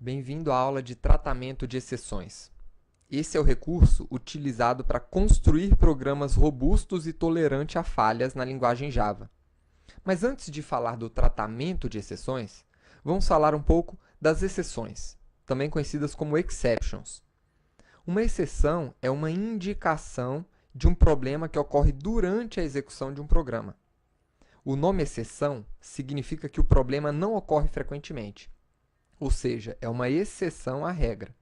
Bem-vindo à aula de tratamento de exceções. Esse é o recurso utilizado para construir programas robustos e tolerantes a falhas na linguagem Java. Mas antes de falar do tratamento de exceções, vamos falar um pouco das exceções, também conhecidas como exceptions. Uma exceção é uma indicação de um problema que ocorre durante a execução de um programa. O nome exceção significa que o problema não ocorre frequentemente, ou seja, é uma exceção à regra.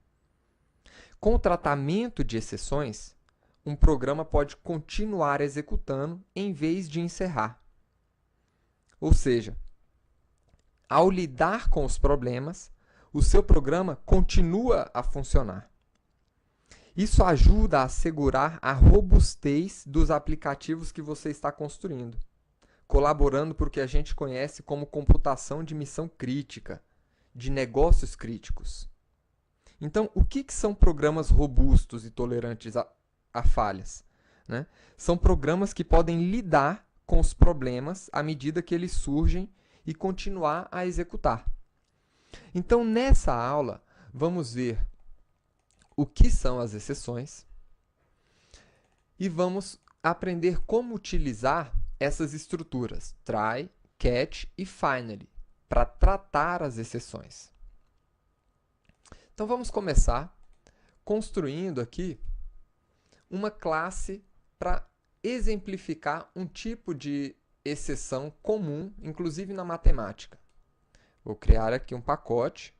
Com o tratamento de exceções, um programa pode continuar executando em vez de encerrar. Ou seja, ao lidar com os problemas, o seu programa continua a funcionar. Isso ajuda a assegurar a robustez dos aplicativos que você está construindo, colaborando para o que a gente conhece como computação de missão crítica, de negócios críticos. Então, o que são programas robustos e tolerantes a falhas? Né? São programas que podem lidar com os problemas à medida que eles surgem e continuar a executar. Então, nessa aula, vamos ver o que são as exceções e vamos aprender como utilizar essas estruturas try, catch e finally para tratar as exceções. Então, vamos começar construindo aqui uma classe para exemplificar um tipo de exceção comum, inclusive na matemática. Vou criar aqui um pacote,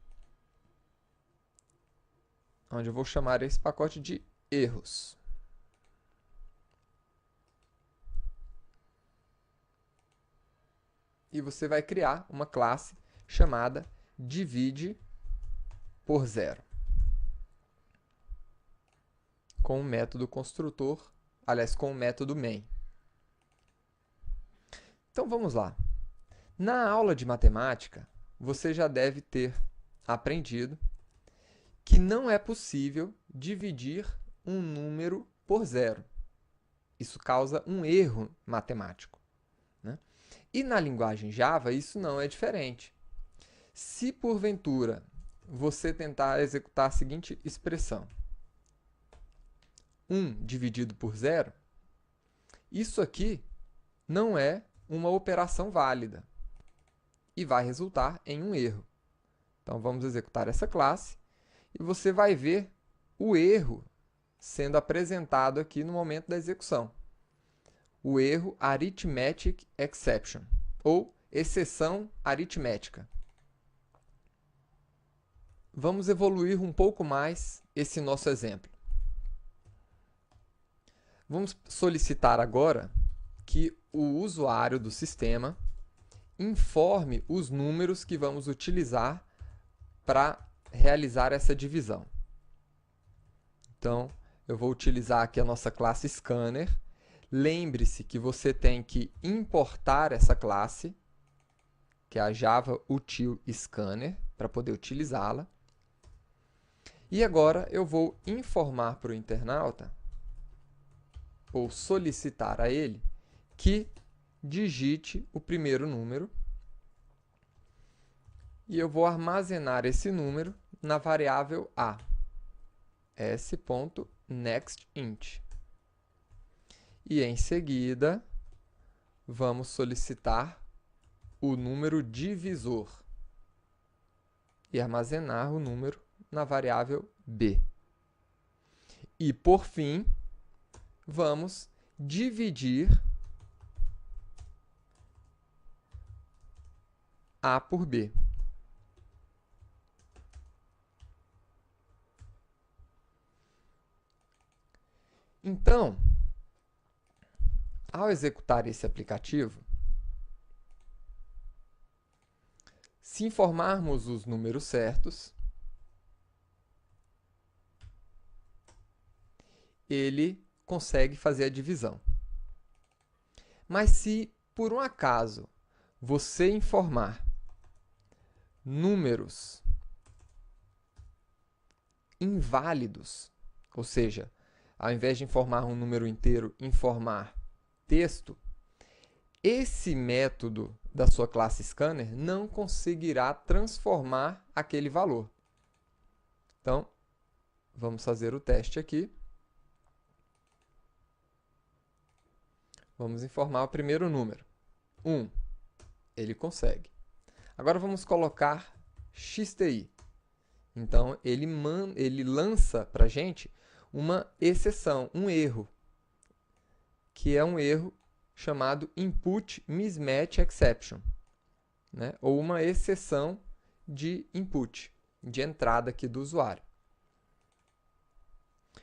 onde eu vou chamar esse pacote de erros. E você vai criar uma classe chamada divide por zero, com o método construtor, aliás, com o método main. Então vamos lá. Na aula de matemática, você já deve ter aprendido que não é possível dividir um número por zero. Isso causa um erro matemático, né? E na linguagem Java, isso não é diferente. Se porventura você tentar executar a seguinte expressão: 1 dividido por zero, isso aqui não é uma operação válida e vai resultar em um erro. Então, vamos executar essa classe e você vai ver o erro sendo apresentado aqui no momento da execução. O erro Arithmetic Exception, ou exceção aritmética. Vamos evoluir um pouco mais esse nosso exemplo. Vamos solicitar agora que o usuário do sistema informe os números que vamos utilizar para realizar essa divisão. Então, eu vou utilizar aqui a nossa classe Scanner. Lembre-se que você tem que importar essa classe, que é a Java Util Scanner, para poder utilizá-la. E agora eu vou informar para o internauta, ou solicitar a ele, que digite o primeiro número. E eu vou armazenar esse número na variável a, s.nextInt. E em seguida, vamos solicitar o número divisor e armazenar o número na variável b. E, por fim, vamos dividir a por b. Então, ao executar esse aplicativo, se informarmos os números certos, ele consegue fazer a divisão. Mas se, por um acaso, você informar números inválidos, ou seja, ao invés de informar um número inteiro, informar texto, esse método da sua classe Scanner não conseguirá transformar aquele valor. Então, vamos fazer o teste aqui. Vamos informar o primeiro número. 1. Ele consegue. Agora vamos colocar XTI. Então, ele lança para a gente uma exceção, um erro, que é um erro chamado Input Mismatch Exception, né? Ou uma exceção de input, de entrada aqui do usuário.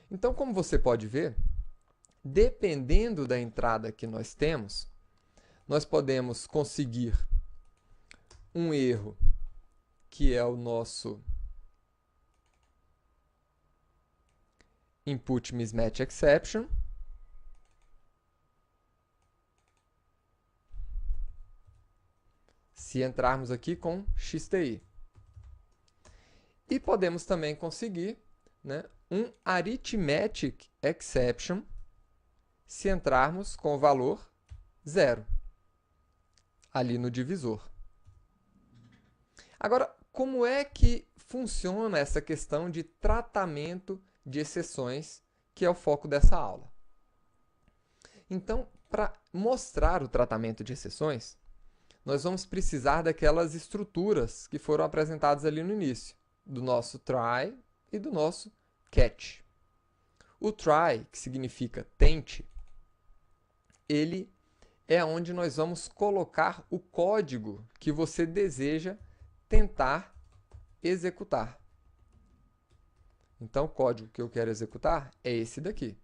Então, como você pode ver, dependendo da entrada que nós temos, nós podemos conseguir um erro que é o nosso Input Mismatch Exception. Se entrarmos aqui com XTI. E podemos também conseguir, né, um Arithmetic Exception se entrarmos com o valor 0 ali no divisor. Agora, como é que funciona essa questão de tratamento de exceções, que é o foco dessa aula? Então, para mostrar o tratamento de exceções, nós vamos precisar daquelas estruturas que foram apresentadas ali no início, do nosso try e do nosso catch. O try, que significa tente, ele é onde nós vamos colocar o código que você deseja tentar executar. Então, o código que eu quero executar é esse daqui.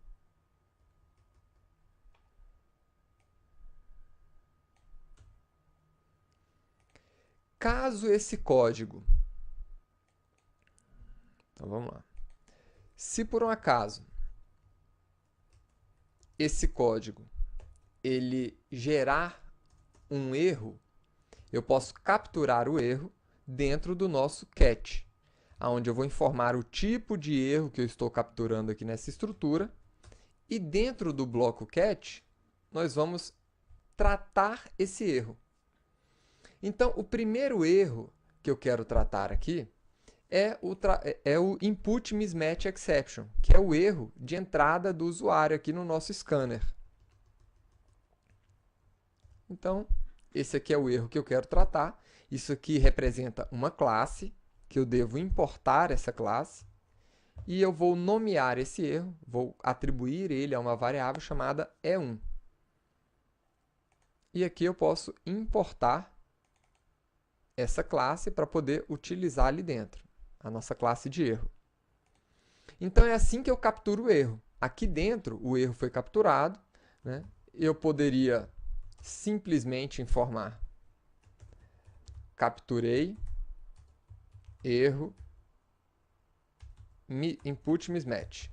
Caso esse código... Então, vamos lá. Se por um acaso esse código ele gerar um erro, eu posso capturar o erro dentro do nosso catch, onde eu vou informar o tipo de erro que eu estou capturando aqui nessa estrutura, e dentro do bloco catch, nós vamos tratar esse erro. Então, o primeiro erro que eu quero tratar aqui é o Input Mismatch Exception, que é o erro de entrada do usuário aqui no nosso scanner. Então, esse aqui é o erro que eu quero tratar. Isso aqui representa uma classe, que eu devo importar essa classe, e eu vou nomear esse erro, vou atribuir ele a uma variável chamada E1. E aqui eu posso importar essa classe para poder utilizar ali dentro, a nossa classe de erro. Então, é assim que eu capturo o erro. Aqui dentro, o erro foi capturado, né? Eu poderia simplesmente informar: capturei erro input mismatch.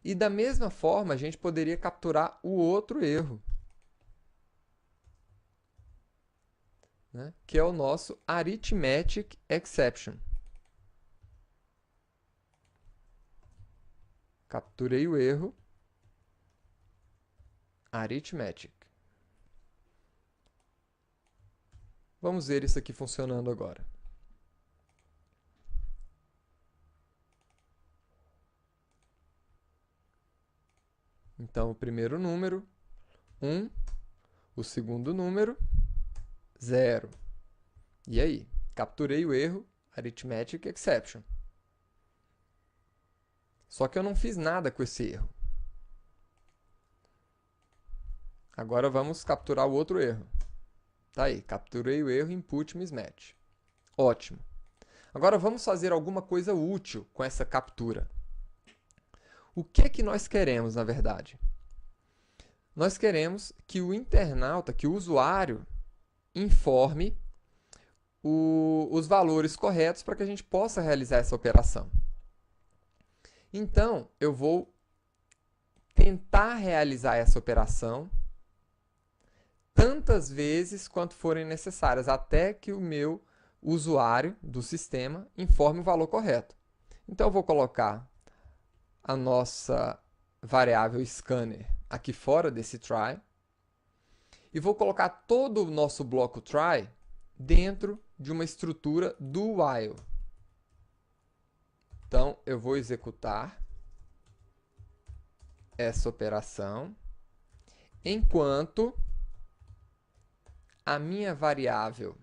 E da mesma forma, a gente poderia capturar o outro erro, né? Que é o nosso Arithmetic Exception. Capturei o erro Arithmetic. Vamos ver isso aqui funcionando agora. Então, o primeiro número, 1. O segundo número, 0. E aí? Capturei o erro Arithmetic Exception. Só que eu não fiz nada com esse erro. Agora vamos capturar o outro erro. Tá aí, capturei o erro Input Mismatch. Ótimo. Agora vamos fazer alguma coisa útil com essa captura. O que nós queremos, na verdade? Nós queremos que o internauta, que o usuário, informe os valores corretos para que a gente possa realizar essa operação. Então, eu vou tentar realizar essa operação tantas vezes quanto forem necessárias, até que o meu usuário do sistema informe o valor correto. Então, eu vou colocar a nossa variável scanner aqui fora desse try e vou colocar todo o nosso bloco try dentro de uma estrutura do while. Então, eu vou executar essa operação enquanto a minha variável,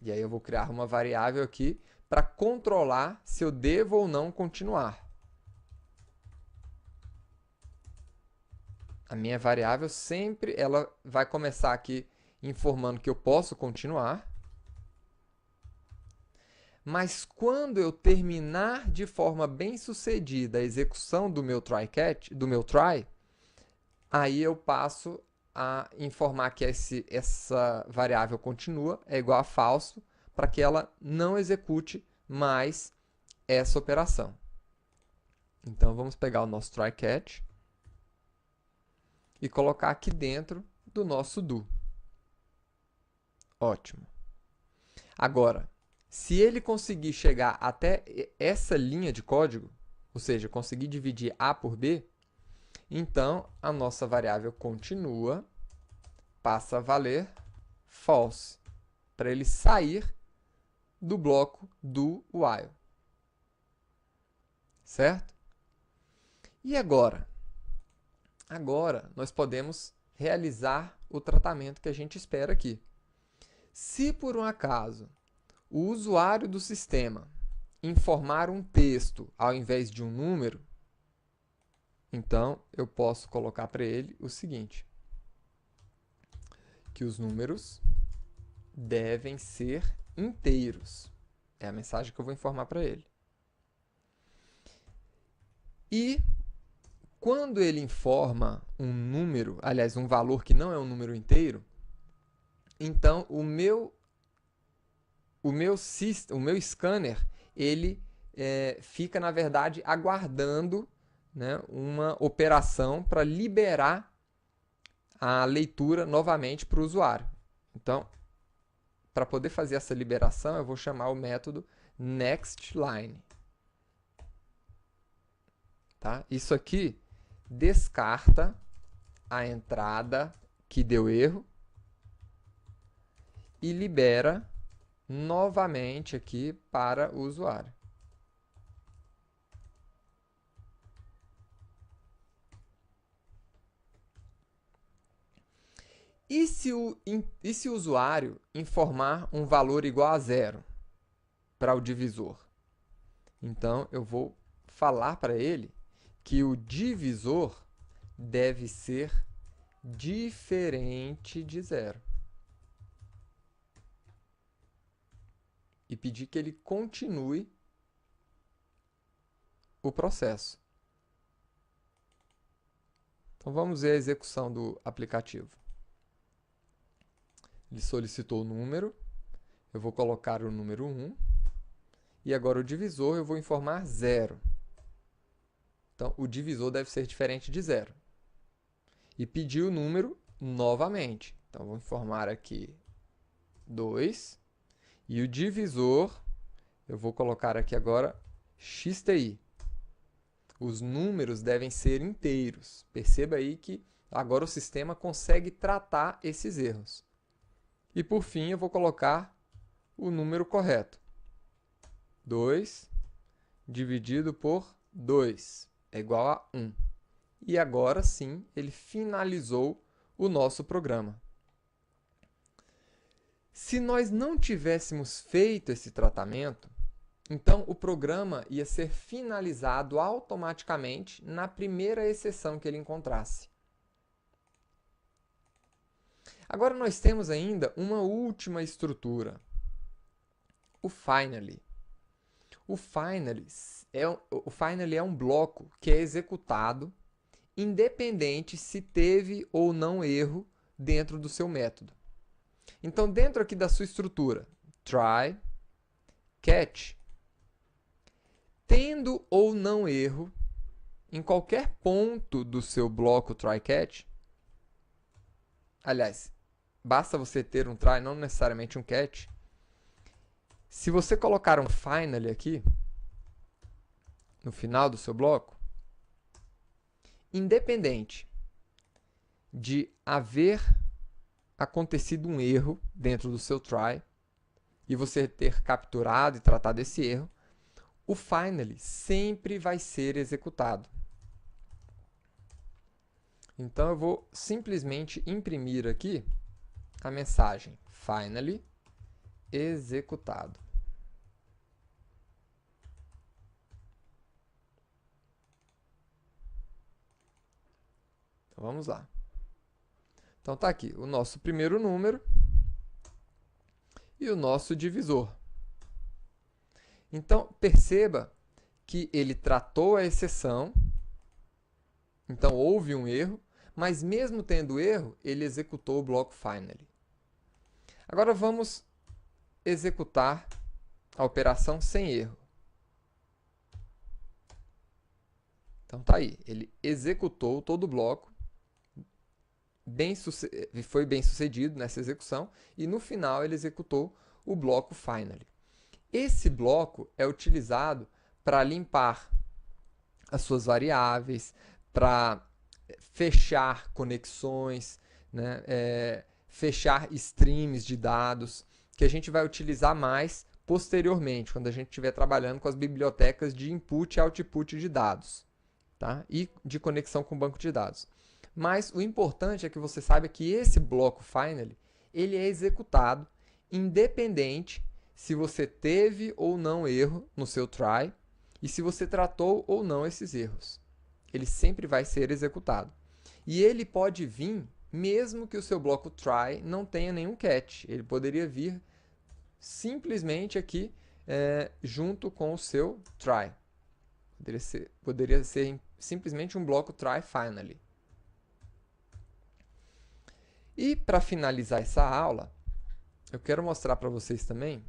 e aí eu vou criar uma variável aqui para controlar se eu devo ou não continuar. A minha variável sempre ela vai começar aqui informando que eu posso continuar. Mas quando eu terminar de forma bem sucedida a execução do meu try, aí eu passo a informar que essa variável continua, é igual a falso, para que ela não execute mais essa operação. Então, vamos pegar o nosso try catch e colocar aqui dentro do nosso do. Ótimo. Agora, se ele conseguir chegar até essa linha de código, ou seja, conseguir dividir A por B, então a nossa variável continua, passa a valer false, para ele sair do bloco do while. Certo? E agora? Agora nós podemos realizar o tratamento que a gente espera aqui. Se por um acaso o usuário do sistema informar um texto ao invés de um número, então eu posso colocar para ele o seguinte, que os números devem ser inteiros. É a mensagem que eu vou informar para ele. E quando ele informa um número, aliás, um valor que não é um número inteiro, então o meu scanner ele fica, na verdade, aguardando, né, uma operação para liberar a leitura novamente para o usuário. Então, para poder fazer essa liberação, eu vou chamar o método nextLine. Tá? Isso aqui descarta a entrada que deu erro e libera novamente aqui para o usuário. E se o usuário informar um valor igual a 0 para o divisor? Então, eu vou falar para ele que o divisor deve ser diferente de 0. E pedir que ele continue o processo. Então, vamos ver a execução do aplicativo. Ele solicitou o número, eu vou colocar o número 1, e agora o divisor eu vou informar 0. Então, o divisor deve ser diferente de 0. E pedir o número novamente. Então, vou informar aqui 2, e o divisor, eu vou colocar aqui agora XTI. Os números devem ser inteiros. Perceba aí que agora o sistema consegue tratar esses erros. E por fim, eu vou colocar o número correto. 2 dividido por 2 é igual a 1. E agora sim, ele finalizou o nosso programa. Se nós não tivéssemos feito esse tratamento, então o programa ia ser finalizado automaticamente na primeira exceção que ele encontrasse. Agora nós temos ainda uma última estrutura, o finally. O finally é um bloco que é executado independente se teve ou não erro dentro do seu método. Então, dentro aqui da sua estrutura, try, catch, tendo ou não erro em qualquer ponto do seu bloco try catch, aliás, basta você ter um try, não necessariamente um catch. Se você colocar um finally aqui, no final do seu bloco, independente de haver acontecido um erro dentro do seu try, e você ter capturado e tratado esse erro, o finally sempre vai ser executado. Então, eu vou simplesmente imprimir aqui a mensagem finally executado. Então, vamos lá. Então, está aqui o nosso primeiro número e o nosso divisor. Então, perceba que ele tratou a exceção, então houve um erro, mas mesmo tendo erro, ele executou o bloco finally. Agora vamos executar a operação sem erro. Então tá aí, ele executou todo o bloco, foi bem sucedido nessa execução, e no final ele executou o bloco finally. Esse bloco é utilizado para limpar as suas variáveis, para fechar conexões, né? Fechar streams de dados, que a gente vai utilizar mais posteriormente, quando a gente estiver trabalhando com as bibliotecas de input e output de dados, tá? E de conexão com o banco de dados. Mas o importante é que você saiba que esse bloco finally, ele é executado independente se você teve ou não erro no seu try e se você tratou ou não esses erros. Ele sempre vai ser executado. E ele pode vir mesmo que o seu bloco try não tenha nenhum catch. Ele poderia vir simplesmente aqui junto com o seu try. Poderia ser simplesmente um bloco try finally. E para finalizar essa aula, eu quero mostrar para vocês também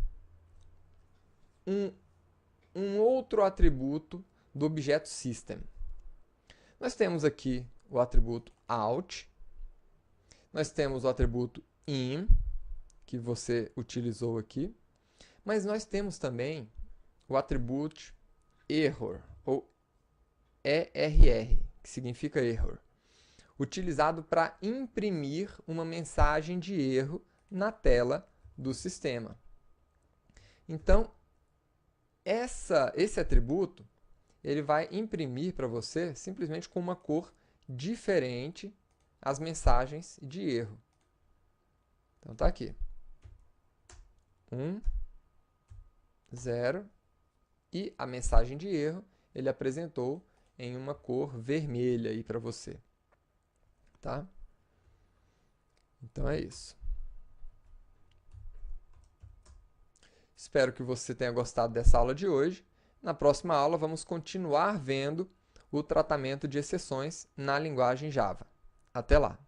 um outro atributo do objeto system. Nós temos aqui o atributo out, nós temos o atributo in, que você utilizou aqui, mas nós temos também o atributo error, ou ERR, que significa error, utilizado para imprimir uma mensagem de erro na tela do sistema. Então, esse atributo ele vai imprimir para você simplesmente com uma cor diferente as mensagens de erro. Então tá aqui. 1, 0 e a mensagem de erro ele apresentou em uma cor vermelha aí para você. Tá? Então é isso. Espero que você tenha gostado dessa aula de hoje. Na próxima aula, vamos continuar vendo o tratamento de exceções na linguagem Java. Até lá!